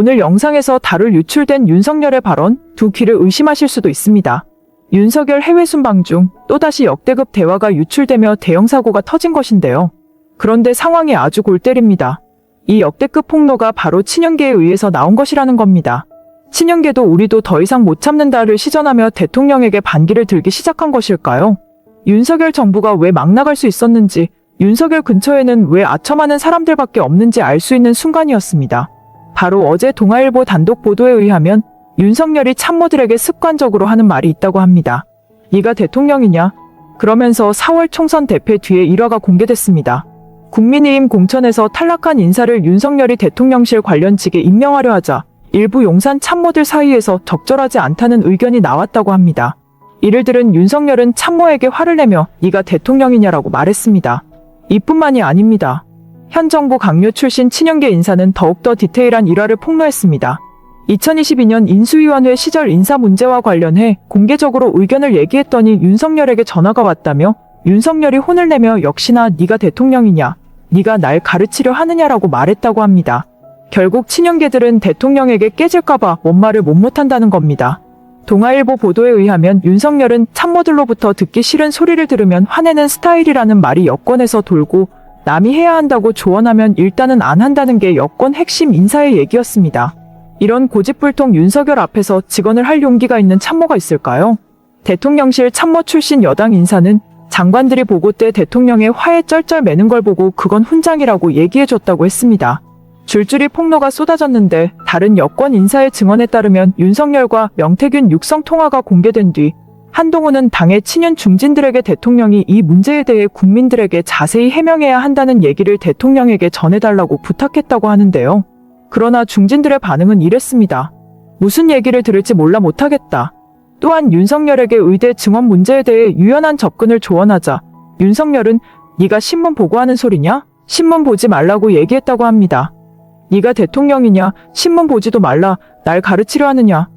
오늘 영상에서 다룰 유출된 윤석열의 발언, 두 귀를 의심하실 수도 있습니다. 윤석열 해외 순방 중 또다시 역대급 대화가 유출되며 대형 사고가 터진 것인데요. 그런데 상황이 아주 골 때립니다. 이 역대급 폭로가 바로 친윤계에 의해서 나온 것이라는 겁니다. 친윤계도 우리도 더 이상 못 참는다를 시전하며 대통령에게 반기를 들기 시작한 것일까요? 윤석열 정부가 왜 막 나갈 수 있었는지, 윤석열 근처에는 왜 아첨하는 사람들밖에 없는지 알 수 있는 순간이었습니다. 바로 어제 동아일보 단독 보도에 의하면 윤석열이 참모들에게 습관적으로 하는 말이 있다고 합니다. 네가 대통령이냐? 그러면서 4월 총선 대패 뒤에 일화가 공개됐습니다. 국민의힘 공천에서 탈락한 인사를 윤석열이 대통령실 관련직에 임명하려 하자 일부 용산 참모들 사이에서 적절하지 않다는 의견이 나왔다고 합니다. 이를 들은 윤석열은 참모에게 화를 내며 네가 대통령이냐라고 말했습니다. 이뿐만이 아닙니다. 현 정부 강요 출신 친윤계 인사는 더욱더 디테일한 일화를 폭로했습니다. 2022년 인수위원회 시절 인사 문제와 관련해 공개적으로 의견을 얘기했더니 윤석열에게 전화가 왔다며 윤석열이 혼을 내며 역시나 네가 대통령이냐, 네가 날 가르치려 하느냐라고 말했다고 합니다. 결국 친윤계들은 대통령에게 깨질까봐 뭔 말을 못한다는 겁니다. 동아일보 보도에 의하면 윤석열은 참모들로부터 듣기 싫은 소리를 들으면 화내는 스타일이라는 말이 여권에서 돌고 남이 해야 한다고 조언하면 일단은 안 한다는 게 여권 핵심 인사의 얘기였습니다. 이런 고집불통 윤석열 앞에서 직언을 할 용기가 있는 참모가 있을까요? 대통령실 참모 출신 여당 인사는 장관들이 보고 때 대통령의 화에 쩔쩔 매는 걸 보고 그건 훈장이라고 얘기해줬다고 했습니다. 줄줄이 폭로가 쏟아졌는데 다른 여권 인사의 증언에 따르면 윤석열과 명태균 육성 통화가 공개된 뒤 한동훈은 당의 친윤 중진들에게 대통령이 이 문제에 대해 국민들에게 자세히 해명해야 한다는 얘기를 대통령에게 전해달라고 부탁했다고 하는데요. 그러나 중진들의 반응은 이랬습니다. 무슨 얘기를 들을지 몰라 못하겠다. 또한 윤석열에게 의대 증언 문제에 대해 유연한 접근을 조언하자 윤석열은 네가 신문 보고 하는 소리냐? 신문 보지 말라고 얘기했다고 합니다. 네가 대통령이냐? 신문 보지도 말라. 날 가르치려 하느냐?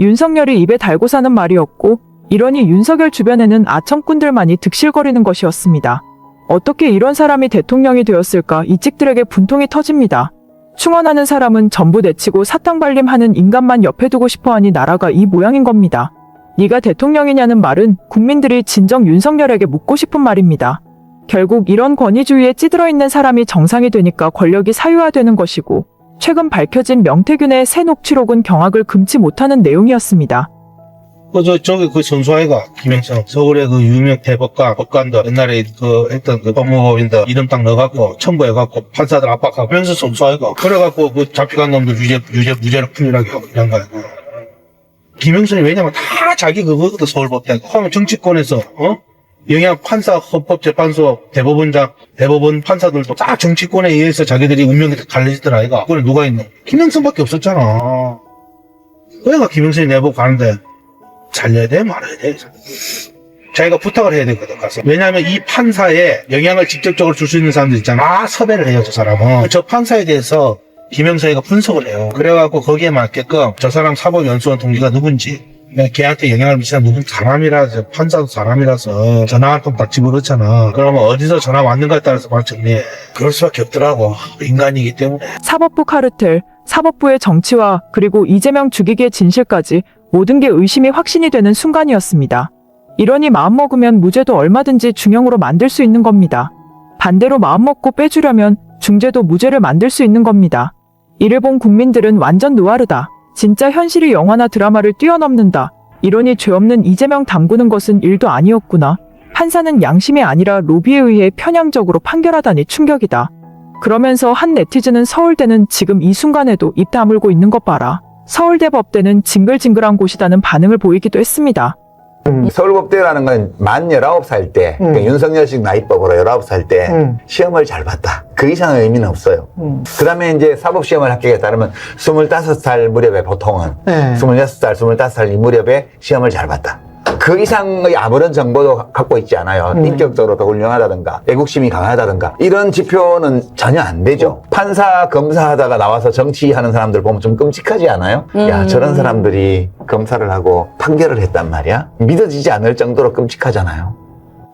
윤석열이 입에 달고 사는 말이었고 이러니 윤석열 주변에는 아첨꾼들만이 득실거리는 것이었습니다. 어떻게 이런 사람이 대통령이 되었을까? 이직들에게 분통이 터집니다. 충원하는 사람은 전부 내치고 사탕발림하는 인간만 옆에 두고 싶어하니 나라가 이 모양인 겁니다. 네가 대통령이냐는 말은 국민들이 진정 윤석열에게 묻고 싶은 말입니다. 결국 이런 권위주의에 찌들어 있는 사람이 정상이 되니까 권력이 사유화되는 것이고 최근 밝혀진 명태균의 새 녹취록은 경악을 금치 못하는 내용이었습니다. 저기 그 선수아이가 김영성 서울의 그 유명 대법관 법관들 옛날에 그 했던 그 법무법인들 이름 딱 넣어갖고 첨부해갖고 판사들 압박하면서 선수아이가 그래갖고 그 잡혀간 놈들 무죄로 풀리라게 하고 이런 거야. 김영선이 왜냐면 다 자기 그거거든 서울법대. 하면 정치권에서 영양 판사 헌법재판소 대법원 판사들도 다 정치권에 의해서 자기들이 운명이 갈려지더라 아이가. 그걸 누가 있노? 김영선밖에 없었잖아. 그러니까 김영선이 내보고 가는데 살려야 돼 말아야 돼. 자기가 부탁을 해야 되거든 가서. 왜냐하면 이 판사에 영향을 직접적으로 줄 수 있는 사람들 있잖아. 섭외를 해요 저 사람은. 저 판사에 대해서 김영선이가 분석을 해요. 그래갖고 거기에 맞게끔 저 사람 사법연수원 동기가 누군지 걔한테 영향을 미치는 누군 사람이라서 판사도 사람이라서 전화 한 통 딱 집어넣잖아. 그러면 어디서 전화 왔는가에 따라서 막 정리해. 그럴 수밖에 없더라고. 인간이기 때문에. 사법부 카르텔, 사법부의 정치화 그리고 이재명 죽이기의 진실까지 모든 게 의심이 확신이 되는 순간이었습니다. 이러니 마음먹으면 무죄도 얼마든지 중형으로 만들 수 있는 겁니다. 반대로 마음먹고 빼주려면 중죄도 무죄를 만들 수 있는 겁니다. 이를 본 국민들은 완전 느와르다. 진짜 현실이 영화나 드라마를 뛰어넘는다. 이러니 죄 없는 이재명 담그는 것은 일도 아니었구나. 판사는 양심이 아니라 로비에 의해 편향적으로 판결하다니 충격이다. 그러면서 한 네티즌은 서울대는 지금 이 순간에도 입 다물고 있는 것 봐라. 서울대 법대는 징글징글한 곳이다는 반응을 보이기도 했습니다. 서울법대라는 건 만 19살 때 그러니까 윤석열식 나이법으로 19살 때 시험을 잘 봤다. 그 이상의 의미는 없어요. 그 다음에 이제 사법시험을 합격에 따르면 25살 무렵에 보통은 26살, 25살 이 무렵에 시험을 잘 봤다. 그 이상의 아무런 정보도 갖고 있지 않아요. 인격적으로 더 훌륭하다든가 애국심이 강하다든가 이런 지표는 전혀 안 되죠. 판사 검사하다가 나와서 정치하는 사람들 보면 좀 끔찍하지 않아요? 야, 저런 사람들이 검사를 하고 판결을 했단 말이야? 믿어지지 않을 정도로 끔찍하잖아요.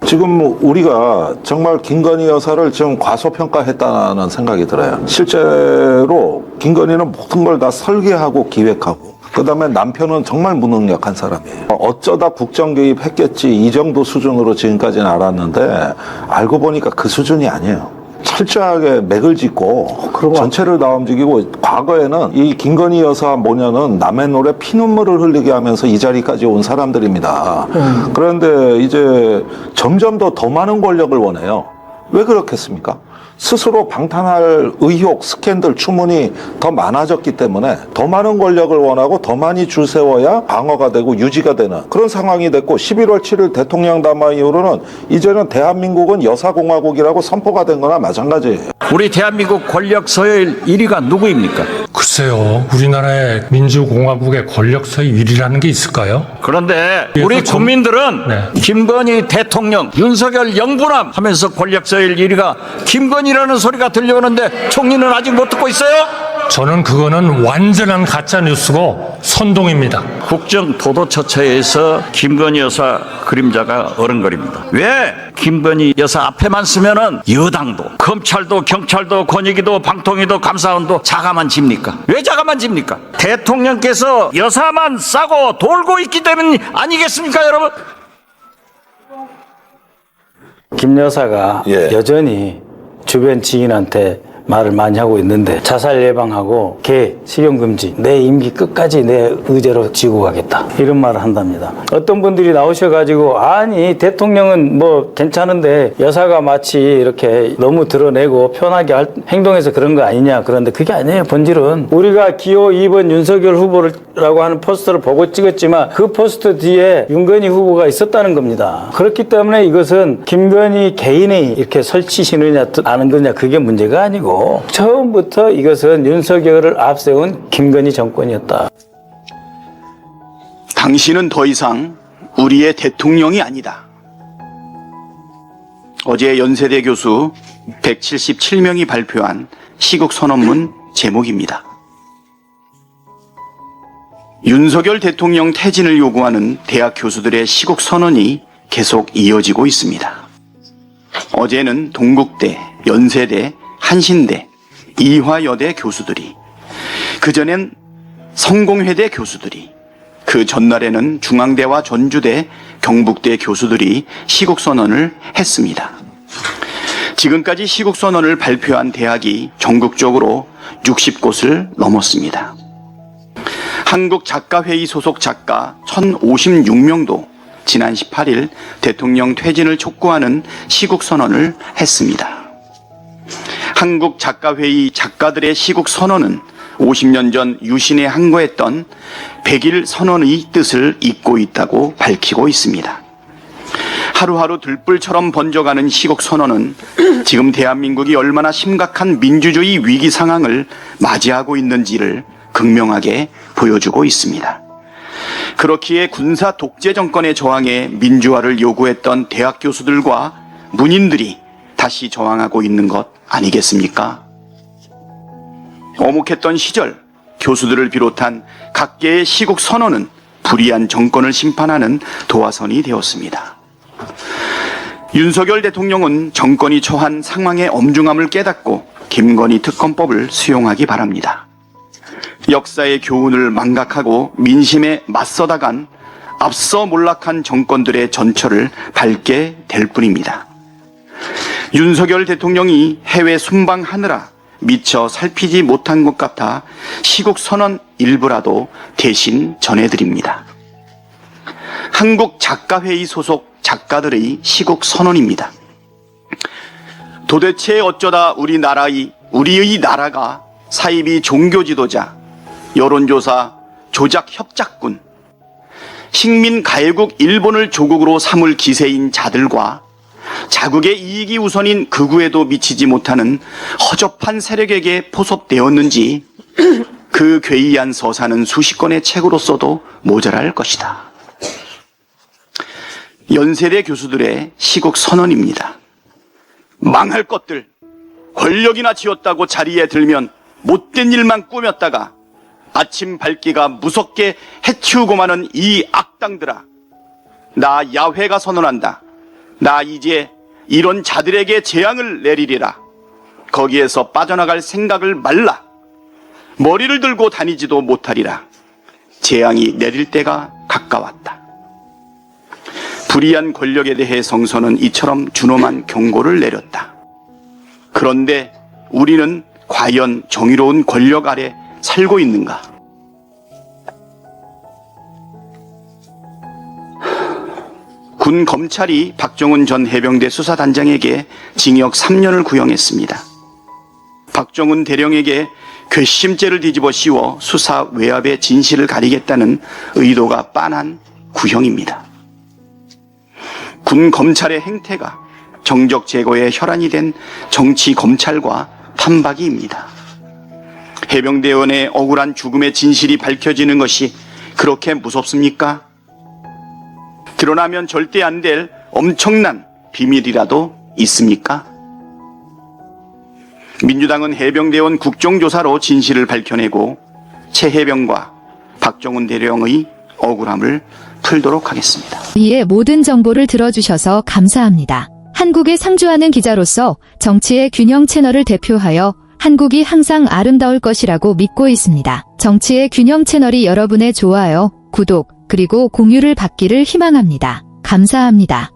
지금 우리가 정말 김건희 여사를 지금 과소평가했다는 생각이 들어요. 실제로 김건희는 모든 걸 다 설계하고 기획하고 그다음에 남편은 정말 무능력한 사람이에요. 어쩌다 국정 개입했겠지 이 정도 수준으로 지금까지는 알았는데 알고 보니까 그 수준이 아니에요. 철저하게 맥을 짚고 전체를 다 움직이고 과거에는 이 김건희 여사 모녀는 남의 노래 피눈물을 흘리게 하면서 이 자리까지 온 사람들입니다. 그런데 이제 점점 더 많은 권력을 원해요. 왜 그렇겠습니까? 스스로 방탄할 의혹, 스캔들, 추문이 더 많아졌기 때문에 더 많은 권력을 원하고 더 많이 줄 세워야 방어가 되고 유지가 되는 그런 상황이 됐고 11월 7일 대통령 담화 이후로는 이제는 대한민국은 여사공화국이라고 선포가 된 거나 마찬가지예요. 우리 대한민국 권력 서열 1위가 누구입니까? 글쎄요, 우리나라의 민주공화국의 권력 서열 1위라는 게 있을까요? 그런데 우리 국민들은 네. 김건희 대통령, 윤석열 영분함 하면서 권력 서열 1위가 김건희라는 소리가 들려오는데 총리는 아직 못 듣고 있어요? 저는 그거는 완전한 가짜 뉴스고 선동입니다. 국정 도도처처에서 김건희 여사 그림자가 어른거립니다. 왜 김건희 여사 앞에만 쓰면은 여당도 검찰도 경찰도 권익위도 방통위도 감사원도 자가만 집니까? 왜 자가만 집니까? 대통령께서 여사만 싸고 돌고 있기 때문 아니겠습니까, 여러분? 김 여사가 예. 여전히 주변 지인한테 말을 많이 하고 있는데 자살 예방하고 개 식용금지 내 임기 끝까지 내 의제로 지고 가겠다 이런 말을 한답니다. 어떤 분들이 나오셔가지고 아니 대통령은 뭐 괜찮은데 여사가 마치 이렇게 너무 드러내고 편하게 행동해서 그런 거 아니냐. 그런데 그게 아니에요. 본질은 우리가 기호 2번 윤석열 후보라고 하는 포스터를 보고 찍었지만 그 포스터 뒤에 윤건희 후보가 있었다는 겁니다. 그렇기 때문에 이것은 김건희 개인이 이렇게 설치시느냐 아는 거냐 그게 문제가 아니고 처음부터 이것은 윤석열을 앞세운 김건희 정권이었다. 당신은 더 이상 우리의 대통령이 아니다. 어제 연세대 교수 177명이 발표한 시국선언문 제목입니다. 윤석열 대통령 퇴진을 요구하는 대학 교수들의 시국선언이 계속 이어지고 있습니다. 어제는 동국대, 연세대, 한신대, 이화여대 교수들이, 그전엔 성공회대 교수들이, 그 전날에는 중앙대와 전주대, 경북대 교수들이 시국선언을 했습니다. 지금까지 시국선언을 발표한 대학이 전국적으로 60곳을 넘었습니다. 한국작가회의 소속 작가 1056명도 지난 18일 대통령 퇴진을 촉구하는 시국선언을 했습니다. 한국작가회의 작가들의 시국선언은 50년 전 유신에 항거했던 100일 선언의 뜻을 잇고 있다고 밝히고 있습니다. 하루하루 들불처럼 번져가는 시국선언은 지금 대한민국이 얼마나 심각한 민주주의 위기 상황을 맞이하고 있는지를 극명하게 보여주고 있습니다. 그렇기에 군사 독재 정권의 저항에 민주화를 요구했던 대학 교수들과 문인들이 다시 저항하고 있는 것 아니겠습니까? 어묵했던 시절 교수들을 비롯한 각계의 시국 선언은 불의한 정권을 심판하는 도화선이 되었습니다. 윤석열 대통령은 정권이 처한 상황의 엄중함을 깨닫고 김건희 특검법을 수용하기 바랍니다. 역사의 교훈을 망각하고 민심에 맞서다간 앞서 몰락한 정권들의 전철을 밟게 될 뿐입니다. 윤석열 대통령이 해외 순방하느라 미처 살피지 못한 것 같아 시국선언 일부라도 대신 전해드립니다. 한국작가회의 소속 작가들의 시국선언입니다. 도대체 어쩌다 우리의 나라가 사이비 종교지도자, 여론조사 조작 협작군, 식민가해국 일본을 조국으로 삼을 기세인 자들과 자국의 이익이 우선인 극우에도 미치지 못하는 허접한 세력에게 포섭되었는지 그 괴이한 서사는 수십 권의 책으로 써도 모자랄 것이다. 연세대 교수들의 시국 선언입니다. 망할 것들, 권력이나 쥐었다고 자리에 들면 못된 일만 꾸몄다가 아침 밝기가 무섭게 해치우고 마는 이 악당들아, 나 야훼가 선언한다. 나 이제 이런 자들에게 재앙을 내리리라. 거기에서 빠져나갈 생각을 말라. 머리를 들고 다니지도 못하리라. 재앙이 내릴 때가 가까웠다. 불의한 권력에 대해 성서는 이처럼 준엄한 경고를 내렸다. 그런데 우리는 과연 정의로운 권력 아래 살고 있는가? 군 검찰이 박정훈 전 해병대 수사단장에게 징역 3년을 구형했습니다. 박정훈 대령에게 괘씸죄를 뒤집어 씌워 수사 외압의 진실을 가리겠다는 의도가 빤한 구형입니다. 군 검찰의 행태가 정적 제거의 혈안이 된 정치 검찰과 판박이입니다. 해병대원의 억울한 죽음의 진실이 밝혀지는 것이 그렇게 무섭습니까? 드러나면 절대 안 될 엄청난 비밀이라도 있습니까? 민주당은 해병대원 국정조사로 진실을 밝혀내고 최 해병과 박정훈 대령의 억울함을 풀도록 하겠습니다. 이에 모든 정보를 들어주셔서 감사합니다. 한국에 상주하는 기자로서 정치의 균형 채널을 대표하여 한국이 항상 아름다울 것이라고 믿고 있습니다. 정치의 균형 채널이 여러분의 좋아요, 구독, 그리고 공유를 받기를 희망합니다. 감사합니다.